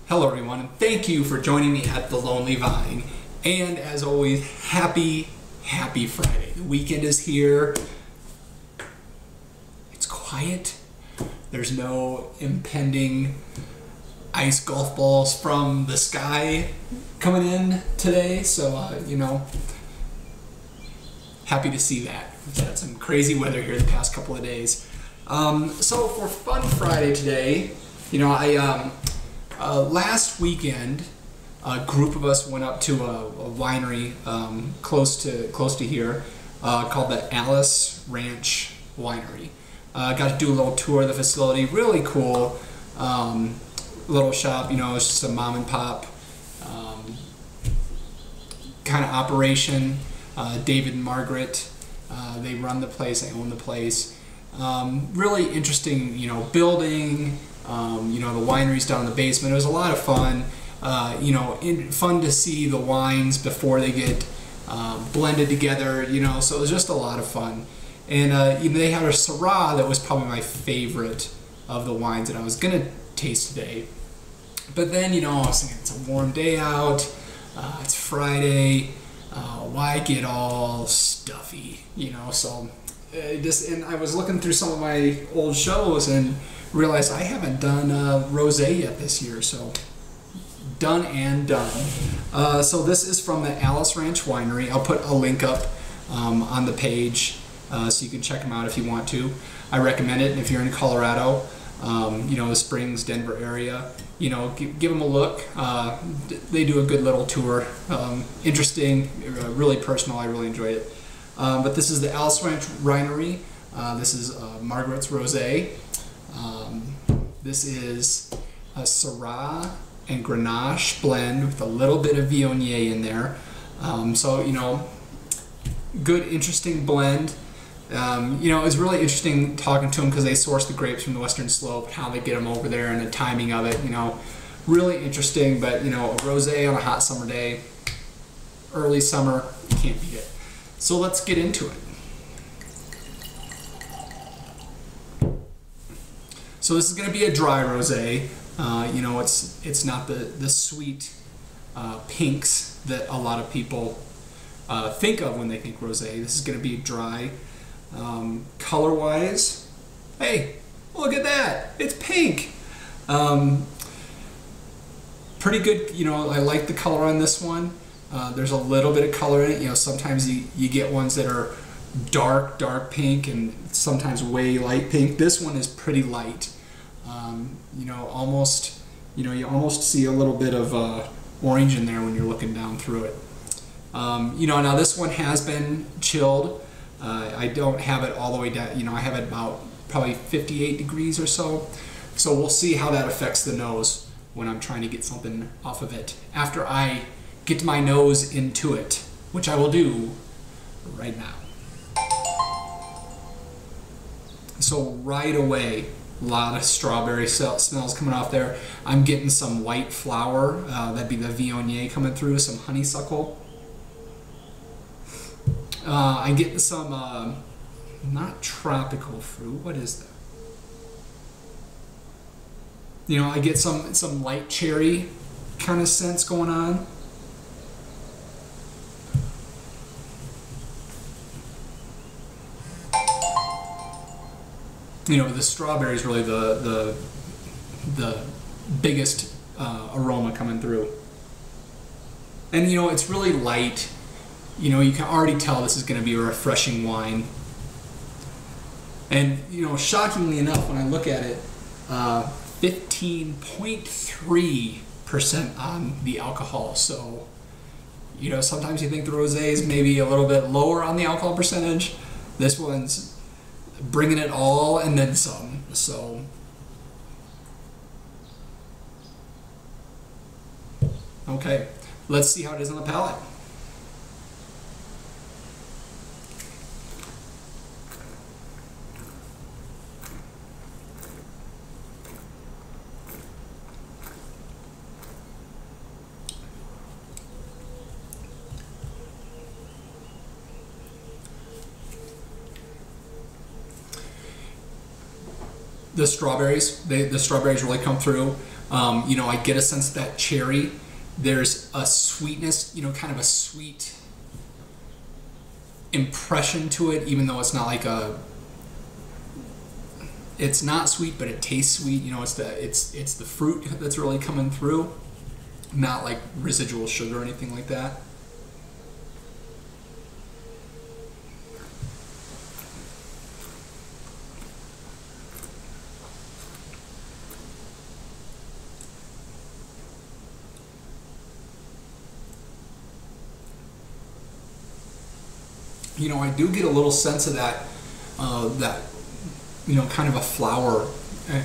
Hello everyone, and thank you for joining me at The Lonely Vine. And as always, happy Friday. The weekend is here. It's quiet. There's no impending ice golf balls from the sky coming in today, so happy to see that. We've had some crazy weather here the past couple of days. So for Fun Friday today, last weekend, a group of us went up to a winery close to here called the Allis Ranch Winery. Got to do a little tour of the facility. Really cool little shop. It's just a mom and pop kind of operation. David and Margaret, they run the place. They own the place. Really interesting, building. The winery's down in the basement. It was a lot of fun. Fun to see the wines before they get blended together. So it was just a lot of fun. And they had a Syrah that was probably my favorite of the wines that I was gonna taste today. But then, I was thinking it's a warm day out. It's Friday. Why get all stuffy? So and I was looking through some of my old shows and realized I haven't done rosé yet this year, so done and done. So this is from the Allis Ranch Winery. I'll put a link up on the page so you can check them out if you want to. I recommend it. And if you're in Colorado, the Springs, Denver area, give them a look. They do a good little tour. Interesting, really personal. I really enjoyed it. But this is the Allis Ranch Winery. This is Margaret's Rosé. This is a Syrah and Grenache blend with a little bit of Viognier in there. Good, interesting blend. It was really interesting talking to them because they source the grapes from the Western Slope, how they get them over there and the timing of it, really interesting. But, a rosé on a hot summer day, early summer, you can't beat it. So let's get into it. So this is going to be a dry rosé. It's not the sweet pinks that a lot of people think of when they think rosé. This is going to be dry. Color-wise, hey, look at that! It's pink. Pretty good. I like the color on this one. There's a little bit of color in it. Sometimes you get ones that are dark pink and sometimes way light pink. This one is pretty light. You almost see a little bit of orange in there when you're looking down through it. Now this one has been chilled. I don't have it all the way down. I have it about probably 58 degrees or so. So we'll see how that affects the nose when I'm trying to get something off of it after I get my nose into it, which I will do right now. So right away, a lot of strawberry smells coming off there. I'm getting some white flower, that'd be the Viognier coming through, some honeysuckle. I'm getting some, not tropical fruit, what is that? I get some light cherry kind of scents going on. The strawberry is really the biggest aroma coming through. And it's really light. You can already tell this is going to be a refreshing wine. And shockingly enough, when I look at it, 15.3% on the alcohol. So sometimes you think the rosé is maybe a little bit lower on the alcohol percentage. This one's bringing it all and then some. So okay, let's see how it is on the palate. The strawberries really come through. You know, I get a sense of that cherry. There's a sweetness, you know, kind of a sweet impression to it, even though it's not like it's not sweet, but it tastes sweet. You know, it's the fruit that's really coming through, not like residual sugar or anything like that. You know, I do get a little sense of that, you know, kind of a flower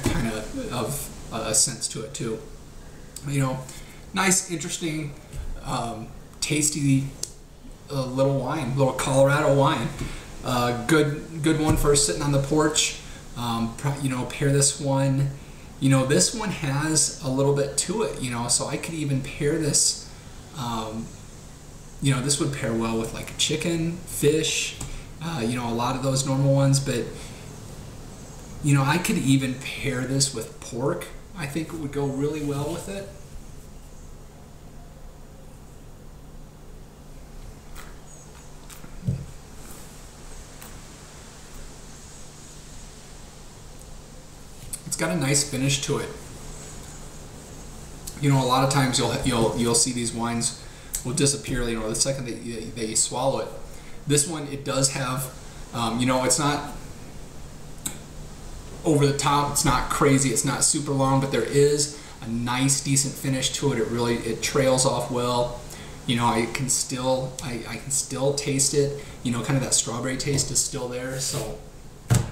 kind of sense to it too. You know, nice, interesting, tasty little wine, little Colorado wine. Good one for sitting on the porch. You know, pair this one. You know, this one has a little bit to it. You know, so I could even pair this. You know, this would pair well with like chicken, fish, you know, a lot of those normal ones, but, you know, I could even pair this with pork. I think it would go really well with it. It's got a nice finish to it. You know, a lot of times you'll see these wines will disappear, you know, the second that you swallow it. This one, it does have, you know, it's not over the top, it's not crazy, it's not super long, but there is a nice, decent finish to it. It trails off well. You know, I can still taste it. You know, kind of that strawberry taste is still there. So, you know,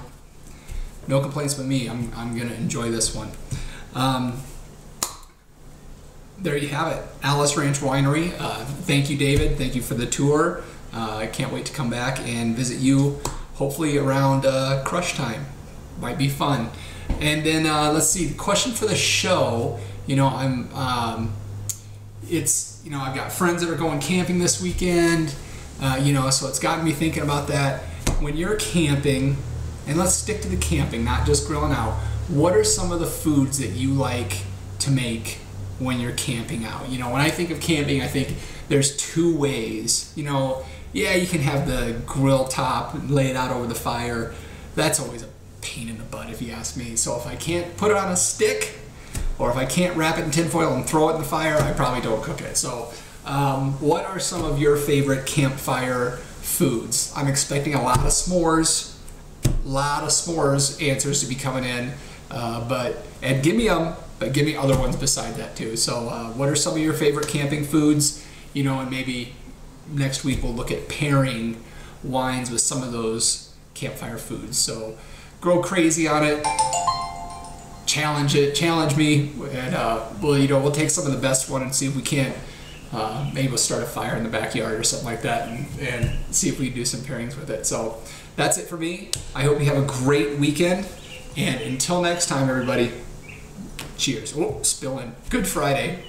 no complaints with me. I'm gonna enjoy this one. There you have it, Allis Ranch Winery. Thank you, David. Thank you for the tour. I can't wait to come back and visit you, hopefully around crush time. Might be fun. And then let's see, the question for the show. You know, it's, you know, I've got friends that are going camping this weekend. You know, so it's gotten me thinking about that. When you're camping, and let's stick to the camping, not just grilling out. What are some of the foods that you like to make when you're camping out? You know, when I think of camping, I think there's two ways. You know, yeah, you can have the grill top and lay it out over the fire. That's always a pain in the butt if you ask me. So if I can't put it on a stick, or if I can't wrap it in tinfoil and throw it in the fire, I probably don't cook it. So what are some of your favorite campfire foods? I'm expecting a lot of s'mores answers to be coming in, and give me them. But give me other ones beside that too. So what are some of your favorite camping foods? You know, and maybe next week we'll look at pairing wines with some of those campfire foods. So grow crazy on it, challenge me, and we'll take some of the best one and see if we can't, maybe we'll start a fire in the backyard or something like that, and see if we can do some pairings with it. So that's it for me. I hope you have a great weekend, and until next time, everybody, cheers. Oh, spilling. Good Friday.